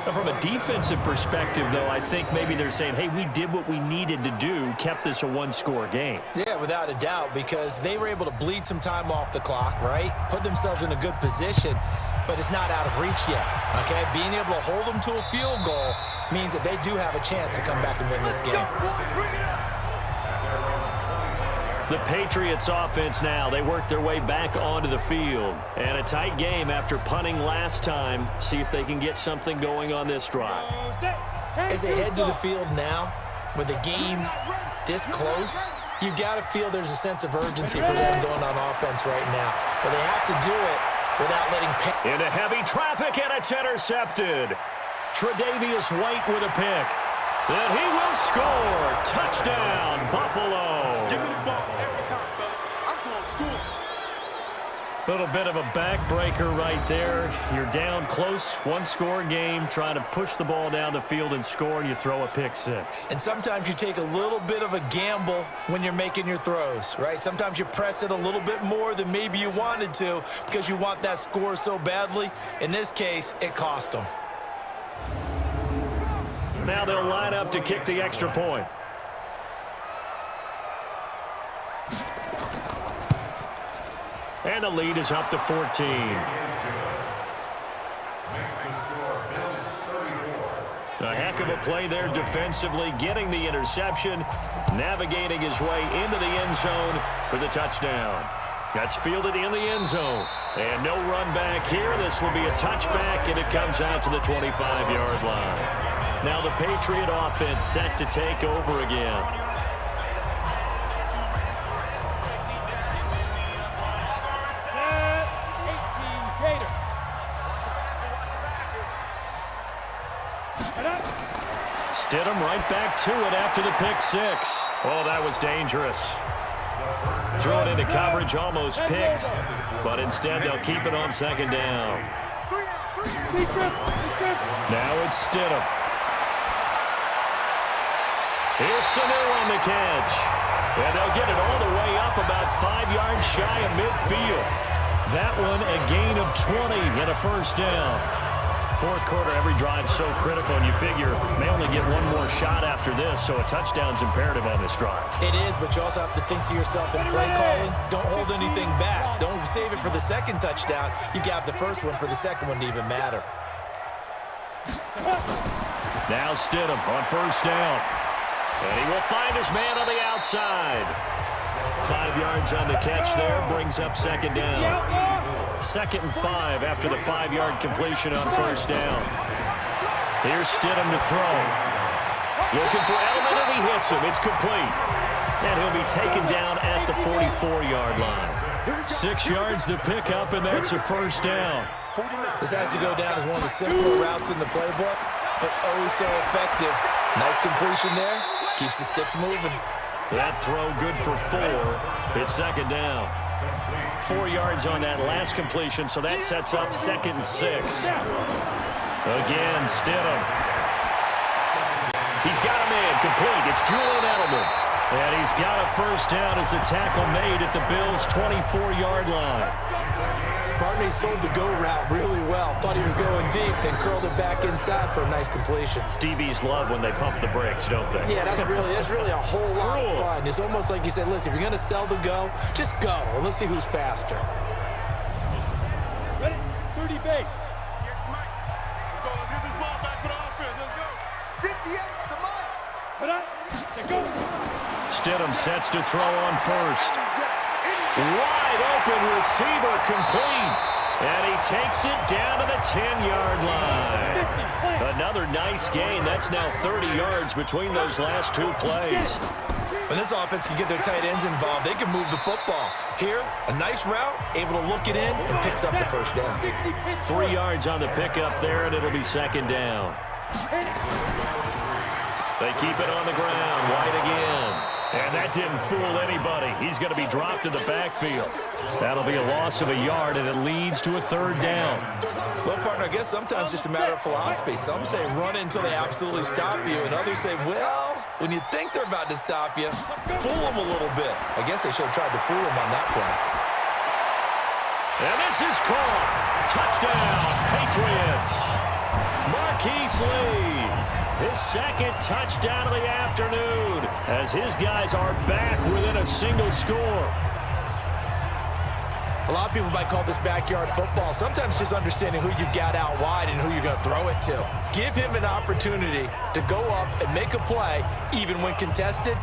Now, from a defensive perspective, though, I think maybe they're saying, hey, we did what we needed to do, kept this a 1-score game. Yeah, without a doubt, because they were able to bleed some time off the clock, right? Put themselves in a good position, but it's not out of reach yet, okay? Being able to hold them to a field goal means that they do have a chance to come back and win this game. The Patriots offense now, they work their way back onto the field. And a tight game after punting last time. See if they can get something going on this drive. As they head to the field now, with the game this close, you've got to feel there's a sense of urgency for them going on offense right now. But they have to do it without letting... Into heavy traffic, and it's intercepted. Tre'Davious White with a pick. And he will score. Touchdown, Buffalo. Give me the ball every time, fella. I'm going to score. Little bit of a backbreaker right there. You're down close, 1-score game, trying to push the ball down the field and score, and you throw a pick 6. And sometimes you take a little bit of a gamble when you're making your throws, right? Sometimes you press it a little bit more than maybe you wanted to because you want that score so badly. In this case, it cost them. Now they'll line up to kick the extra point. And the lead is up to 14. Makes the score Bills 34. A heck of a play there defensively, getting the interception, navigating his way into the end zone for the touchdown. That's fielded in the end zone. And no run back here. This will be a touchback, and it comes out to the 25-yard line. Now the Patriot offense set to take over again. Stidham right back to it after the pick 6. Oh, that was dangerous. Threw it into coverage, almost picked, but instead they'll keep it on 2nd down. Now it's Stidham. Here's Sanu on the catch. And they'll get it all the way up about 5 yards shy of midfield. That one a gain of 20 and a first down. 4th quarter, every drive so critical, and you figure may only get one more shot after this, so a touchdown's imperative on this drive. It is, but you also have to think to yourself in play calling, don't hold anything back. Don't save it for the second touchdown. You got the first one for the second one to even matter. Now Stidham on first down. And he will find his man on the outside. 5 yards on the catch there, brings up 2nd down. 2nd and 5 after the 5-yard completion on first down. Here's Stidham to throw. Looking for Edelman, and he hits him. It's complete. And he'll be taken down at the 44-yard line. 6 yards to pick up, and that's a first down. This has to go down as one of the simpler routes in the playbook, but oh so effective. Nice completion there. Keeps the sticks moving. That throw good for 4. It's second down. 4 yards on that last completion, so that sets up 2nd and 6. Again, Stidham. He's got a man complete. It's Julian Edelman. And he's got a first down as the tackle made at the Bills' 24-yard line. Barney sold the go route really well. Thought he was going deep and curled it back inside for a nice completion. DBs love when they pump the brakes, don't they? Yeah, that's really a whole lot of fun. It's almost like you said, listen, if you're going to sell the go, just go. And let's see who's faster. Ready? 30 base. Let's go. Let's get this ball back for the offense. Let's go. 58 to Mike. Let's go. Stidham sets to throw on first. Wide open receiver complete. And he takes it down to the 10-yard line. Another nice gain. That's now 30 yards between those last 2 plays. When this offense can get their tight ends involved, they can move the football. Here, a nice route, able to look it in, and picks up the first down. 3 yards on the pickup there, and it'll be second down. They keep it on the ground. White again. And that didn't fool anybody. He's going to be dropped in the backfield. That'll be a loss of a yard, and it leads to a 3rd down. Well, partner, I guess sometimes it's just a matter of philosophy. Some say run until they absolutely stop you, and others say, well, when you think they're about to stop you, fool them a little bit. I guess they should have tried to fool them on that play. And this is caught. Touchdown, Patriots. Marquise Lee. His 2nd touchdown of the afternoon as his guys are back within a single score. A lot of people might call this backyard football. Sometimes just understanding who you've got out wide and who you're going to throw it to. Give him an opportunity to go up and make a play, even when contested.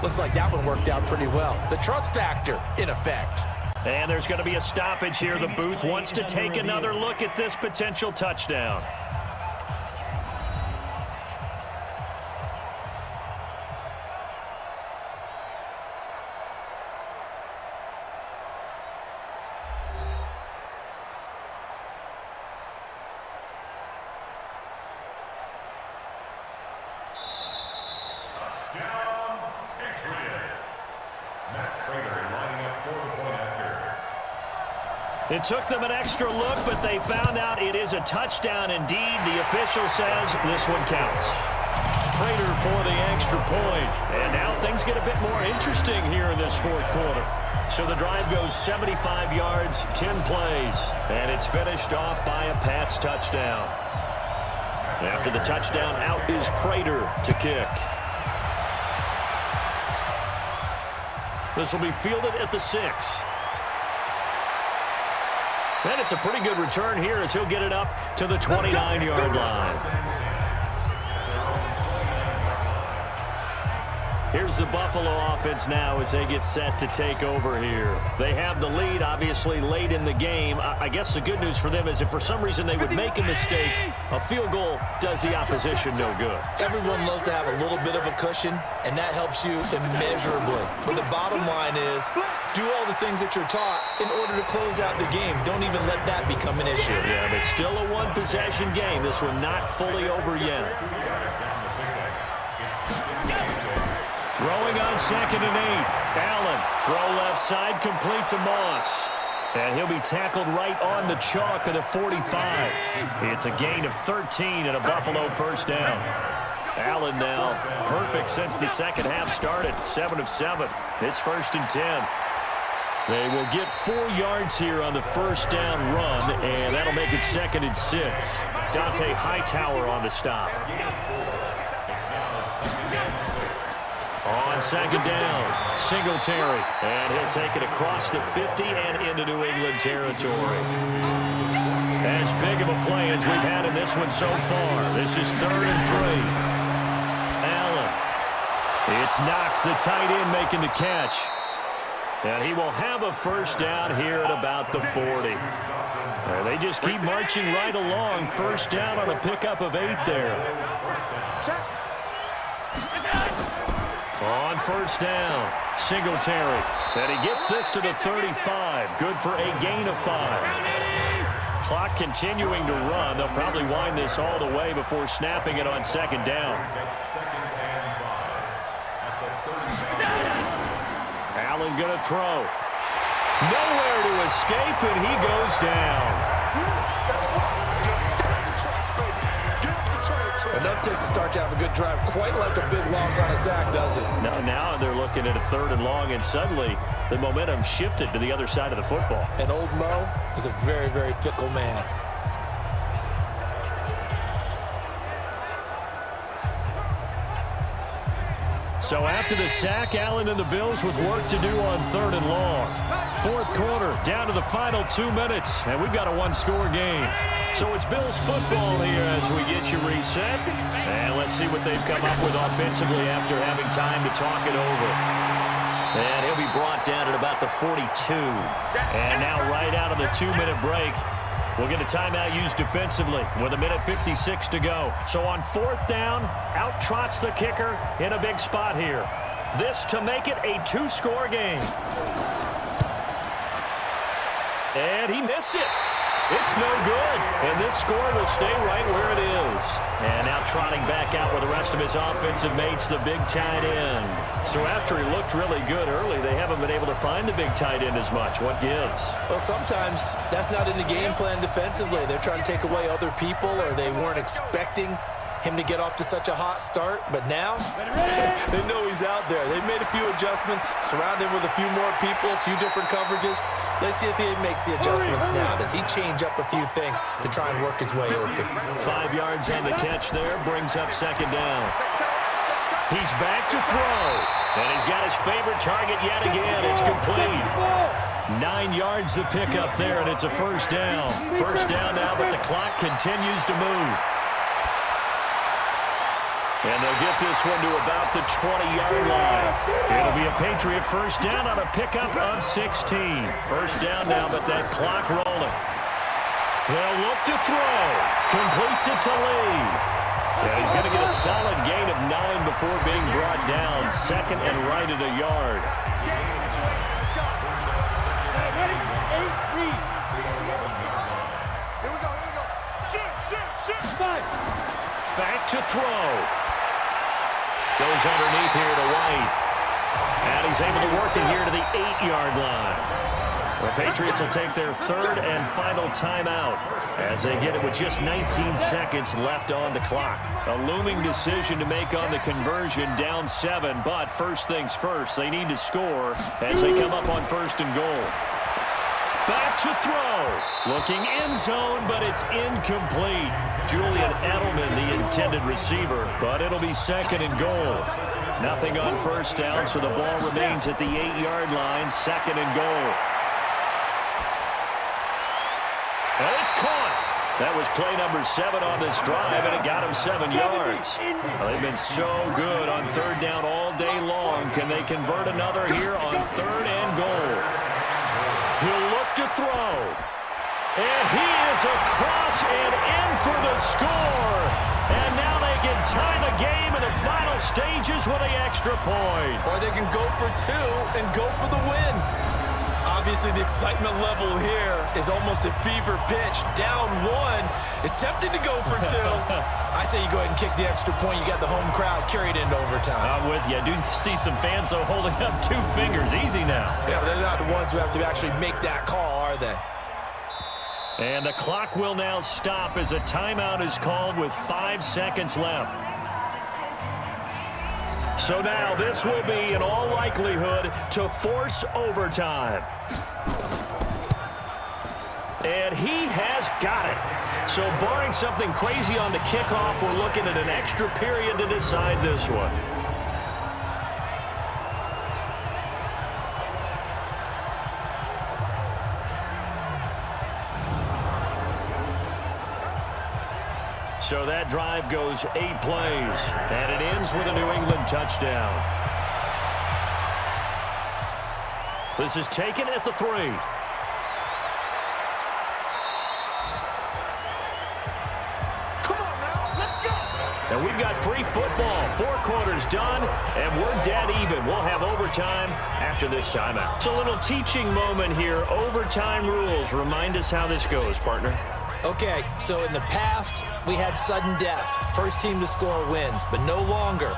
Looks like that one worked out pretty well. The trust factor in effect. And there's going to be a stoppage here. The booth wants to take another look at this potential touchdown. It took them an extra look, but they found out it is a touchdown indeed. The official says this one counts. Prater for the extra point. And now things get a bit more interesting here in this 4th quarter. So the drive goes 75 yards, 10 plays, and it's finished off by a Pats touchdown. After the touchdown, out is Prater to kick. This will be fielded at the 6. And it's a pretty good return here as he'll get it up to the 29-yard line. Here's the Buffalo offense now as they get set to take over here. They have the lead, obviously, late in the game. I guess the good news for them is if for some reason they would make a mistake, a field goal does the opposition no good. Everyone loves to have a little bit of a cushion, and that helps you immeasurably. But the bottom line is, do all the things that you're taught in order to close out the game. Don't even let that become an issue. Yeah, but still a one-possession game. This one not fully over yet. Throwing on 2nd and 8. Allen, throw left side, complete to Moss. And he'll be tackled right on the chalk of the 45. It's a gain of 13 and a Buffalo first down. Allen now perfect since the second half started. 7 of 7. It's 1st and 10. They will get 4 yards here on the first down run, and that'll make it 2nd and 6. Dante Hightower on the stop. On 2nd down, Singletary, and he'll take it across the 50 and into New England territory. As big of a play as we've had in this one so far. This is 3rd and 3. Allen. It's Knox, the tight end, making the catch. And he will have a first down here at about the 40. And they just keep marching right along. First down on a pickup of 8 there. On first down, Singletary. And he gets this to the 35. Good for a gain of 5. Clock continuing to run. They'll probably wind this all the way before snapping it on 2nd down. Allen going to throw. Nowhere to escape, and he goes down. Enough takes to start to have a good drive. Quite like a big loss on a sack, does it? Now they're looking at a 3rd and long, and suddenly the momentum shifted to the other side of the football. And old Mo is a very, very fickle man. So after the sack, Allen and the Bills with work to do on 3rd and long. 4th quarter, down to the final 2 minutes, and we've got a 1-score game. So it's Bills football here as we get you reset. And let's see what they've come up with offensively after having time to talk it over. And he'll be brought down at about the 42. And now right out of the 2-minute break, we'll get a timeout used defensively with 1:56 to go. So on 4th down, out trots the kicker in a big spot here. This to make it a 2-score game. And he missed it. It's no good. And this score will stay right where it is. And now trotting back out with the rest of his offensive mates, the big tight end. So after he looked really good early, they haven't been able to find the big tight end as much. What gives? Well, sometimes that's not in the game plan defensively. They're trying to take away other people, or they weren't expecting him to get off to such a hot start. But now, they know he's out there. They've made a few adjustments, surrounded him with a few more people, a few different coverages. Let's see if he makes the adjustments now. Does he change up a few things to try and work his way open? 5 yards on the catch there, brings up 2nd down. He's back to throw. And he's got his favorite target yet again. It's complete. 9 yards to pick up there, and it's a 1st down. 1st down now, but the clock continues to move. And they'll get this one to about the 20-yard line. It'll be a Patriot 1st down on a pickup of 16. 1st down now, but that clock rolling. They'll look to throw. Completes it to Lee. And he's going to get a solid gain of 9 before being brought down. 2nd and right at a yard. Ready? 8, read. Here we go. Shoot. 5. Back to throw. Goes underneath here to White. And he's able to work it here to the 8-yard line. The Patriots will take their 3rd and final timeout as they get it with just 19 seconds left on the clock. A looming decision to make on the conversion, down 7. But first things first, they need to score as they come up on 1st and goal. Back to throw. Looking end zone, but it's incomplete. Julian Edelman, the intended receiver, but it'll be 2nd and goal. Nothing on 1st down, so the ball remains at the 8-yard line, 2nd and goal. And it's caught. That was play number 7 on this drive, and it got him 7 yards. Well, they've been so good on 3rd down all day long. Can they convert another here on 3rd and goal? He'll look to throw. And he is across and in for the score. And now they can tie the game in the final stages with the extra point. Or they can go for 2 and go for the win. Obviously, the excitement level here is almost a fever pitch. Down 1 is tempted to go for 2. I say you go ahead and kick the extra point. You got the home crowd carried into overtime. I'm with you. I do see some fans, though, holding up 2 fingers. Easy now. Yeah, but they're not the ones who have to actually make that call, are they? And the clock will now stop as a timeout is called with 5 seconds left. So now this will be, in all likelihood, to force overtime. And he has got it. So barring something crazy on the kickoff, we're looking at an extra period to decide this one. So that drive goes 8 plays, and it ends with a New England touchdown. This is taken at the 3. Come on now, let's go. And we've got free football. 4 quarters done, and we're dead even. We'll have overtime after this timeout. It's a little teaching moment here. Overtime rules. Remind us how this goes, partner. Okay, so in the past, we had sudden death. First team to score wins, but no longer.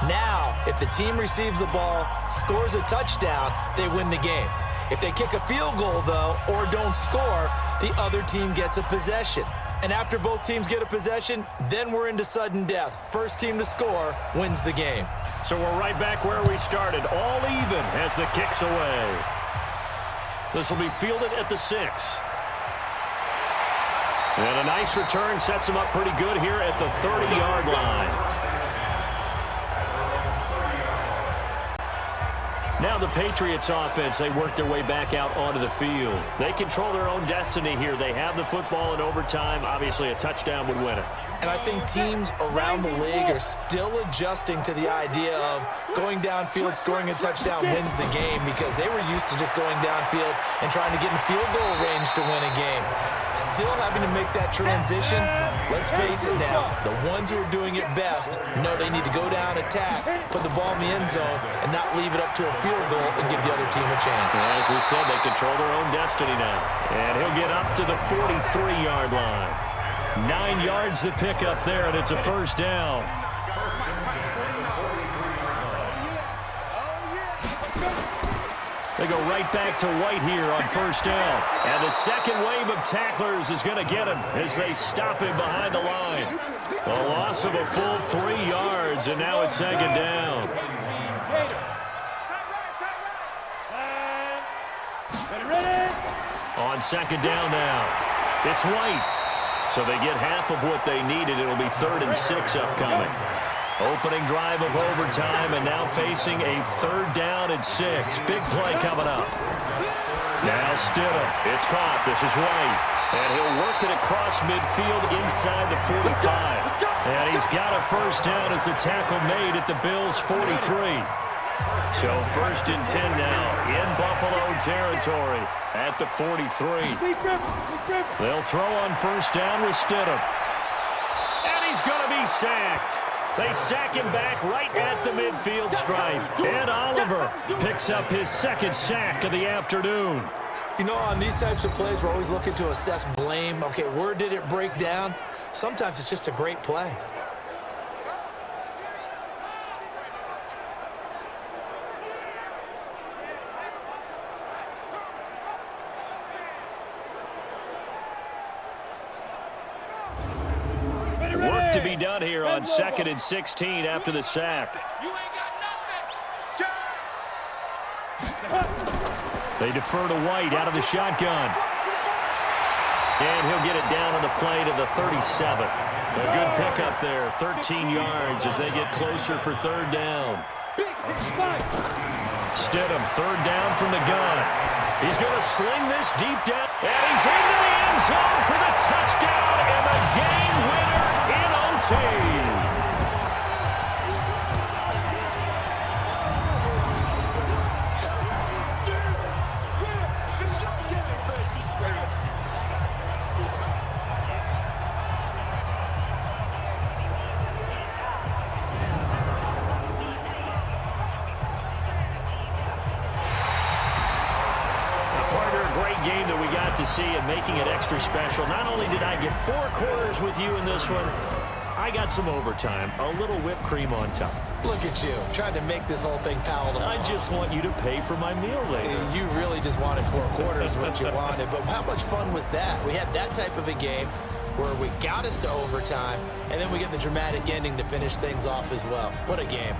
Now, if the team receives the ball, scores a touchdown, they win the game. If they kick a field goal, though, or don't score, the other team gets a possession. And after both teams get a possession, then we're into sudden death. First team to score wins the game. So we're right back where we started, all even as the kick's away. This will be fielded at the 6. And a nice return sets him up pretty good here at the 30-yard line. Now the Patriots offense, they work their way back out onto the field. They control their own destiny here. They have the football in overtime. Obviously, a touchdown would win it. And I think teams around the league are still adjusting to the idea of going downfield, scoring a touchdown wins the game, because they were used to just going downfield and trying to get in field goal range to win a game. Still having to make that transition. Let's face it now, the ones who are doing it best know they need to go down, attack, put the ball in the end zone, and not leave it up to a field goal and give the other team a chance. As we said, they control their own destiny now. And he'll get up to the 43-yard line. 9 yards to pick up there, and it's a first down. They go right back to White here on first down. And the second wave of tacklers is going to get him as they stop him behind the line. A loss of a full 3 yards, and now it's second down. On second down now, it's White. So they get half of what they needed. It'll be 3rd and 6 upcoming. Opening drive of overtime, and now facing a 3rd down and 6. Big play coming up. Now Stidham. It's caught. This is White. And he'll work it across midfield inside the 45. And he's got a first down as the tackle made at the Bills' 43. So 1st and 10 now in Buffalo territory at the 43. They'll throw on first down with Stidham. And he's going to be sacked. They sack him back right at the midfield stripe. Ed Oliver picks up his 2nd sack of the afternoon. You know, on these types of plays, we're always looking to assess blame. Okay, where did it break down? Sometimes it's just a great play. Work to be done here on 2nd and 16 after the sack. They defer to White out of the shotgun. And he'll get it down on the play to the 37. A good pickup there, 13 yards as they get closer for 3rd down. Stidham, 3rd down from the gun. He's going to sling this deep down. And he's into the end zone for the touchdown and the game winner in OT. Game that we got to see and making it extra special. Not only did I get 4 quarters with you in this one, I got some overtime, a little whipped cream on top. Look at you, trying to make this whole thing palatable. I just want you to pay for my meal later. You really just wanted 4 quarters what you wanted, but how much fun was that? We had that type of a game where we got us to overtime, and then we get the dramatic ending to finish things off as well. What a game.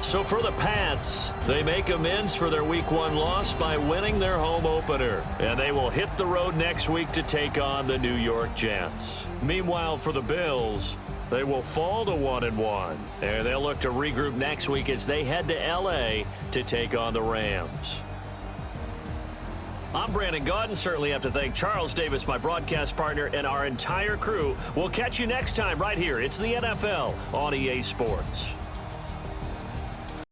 So for the Pats, they make amends for their Week 1 loss by winning their home opener. And they will hit the road next week to take on the New York Jets. Meanwhile, for the Bills, they will fall to 1-1. And they'll look to regroup next week as they head to L.A. to take on the Rams. I'm Brandon Gaudin. Certainly have to thank Charles Davis, my broadcast partner, and our entire crew. We'll catch you next time right here. It's the NFL on EA Sports.